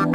Les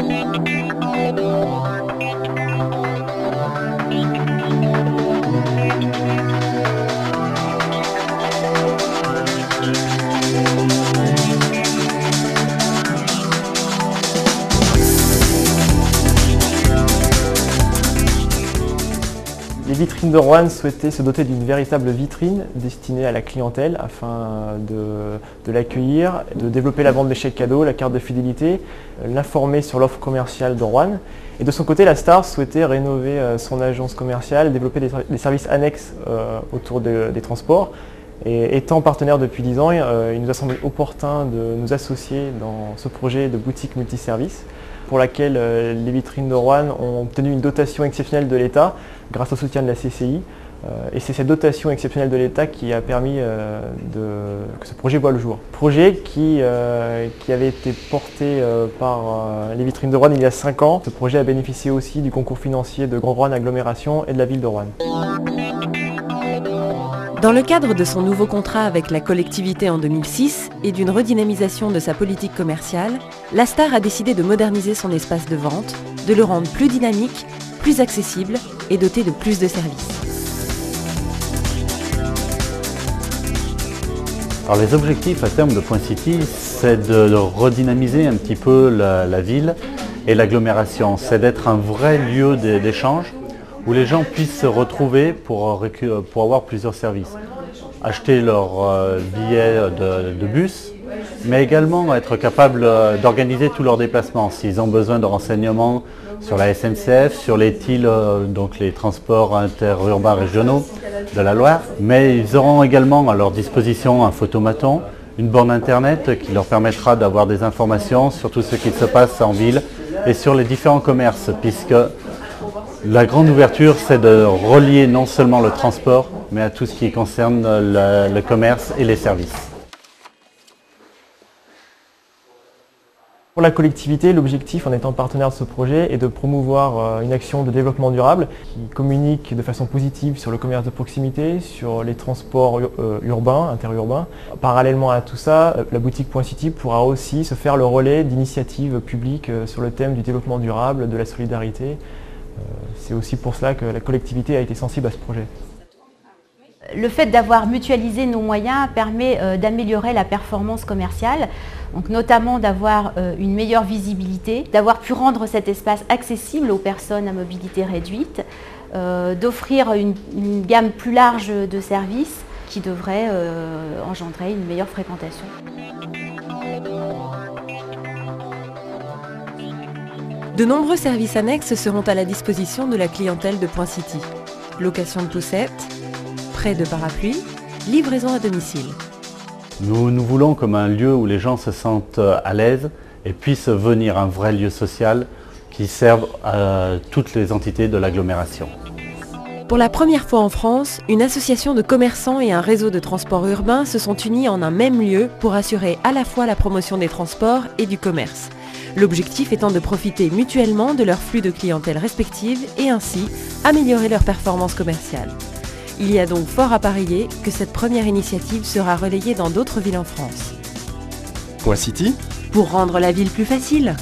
vitrines de Roanne souhaitaient se doter d'une véritable vitrine destinée à la clientèle afin de l'accueillir, de développer la vente des chèques cadeaux, la carte de fidélité, l'informer sur l'offre commerciale de Roanne. Et de son côté, la Star souhaitait rénover son agence commerciale, développer des services annexes autour des transports. Et étant partenaire depuis 10 ans, il nous a semblé opportun de nous associer dans ce projet de boutique multiservice pour laquelle les vitrines de Roanne ont obtenu une dotation exceptionnelle de l'État grâce au soutien de la CCI. Et c'est cette dotation exceptionnelle de l'État qui a permis que ce projet voit le jour. Projet qui avait été porté par les vitrines de Roanne il y a 5 ans. Ce projet a bénéficié aussi du concours financier de Grand Roanne Agglomération et de la ville de Roanne. Dans le cadre de son nouveau contrat avec la collectivité en 2006 et d'une redynamisation de sa politique commerciale, la Star a décidé de moderniser son espace de vente, de le rendre plus dynamique, plus accessible et doté de plus de services. Alors les objectifs à terme de Point City, c'est de redynamiser un petit peu la ville et l'agglomération. C'est d'être un vrai lieu d'échange où les gens puissent se retrouver pour avoir plusieurs services. Acheter leur billet de bus, mais également être capable d'organiser tous leurs déplacements. S'ils ont besoin de renseignements sur la SNCF, sur les TIL, donc les transports interurbains régionaux de la Loire. Mais ils auront également à leur disposition un photomaton, une borne internet qui leur permettra d'avoir des informations sur tout ce qui se passe en ville et sur les différents commerces, puisque la grande ouverture, c'est de relier non seulement le transport, mais à tout ce qui concerne le commerce et les services. Pour la collectivité, l'objectif en étant partenaire de ce projet est de promouvoir une action de développement durable qui communique de façon positive sur le commerce de proximité, sur les transports urbains, interurbains. Parallèlement à tout ça, la boutique Point City pourra aussi se faire le relais d'initiatives publiques sur le thème du développement durable, de la solidarité. C'est aussi pour cela que la collectivité a été sensible à ce projet. Le fait d'avoir mutualisé nos moyens permet d'améliorer la performance commerciale, donc notamment d'avoir une meilleure visibilité, d'avoir pu rendre cet espace accessible aux personnes à mobilité réduite, d'offrir une gamme plus large de services qui devrait engendrer une meilleure fréquentation. De nombreux services annexes seront à la disposition de la clientèle de Point City. Location de poussettes, prêt de parapluies, livraison à domicile. Nous voulons comme un lieu où les gens se sentent à l'aise et puissent venir, un vrai lieu social qui serve à toutes les entités de l'agglomération. Pour la première fois en France, une association de commerçants et un réseau de transport urbain se sont unis en un même lieu pour assurer à la fois la promotion des transports et du commerce. L'objectif étant de profiter mutuellement de leurs flux de clientèle respectifs et ainsi améliorer leur performance commerciale. Il y a donc fort à parier que cette première initiative sera relayée dans d'autres villes en France. Point City ? Pour rendre la ville plus facile.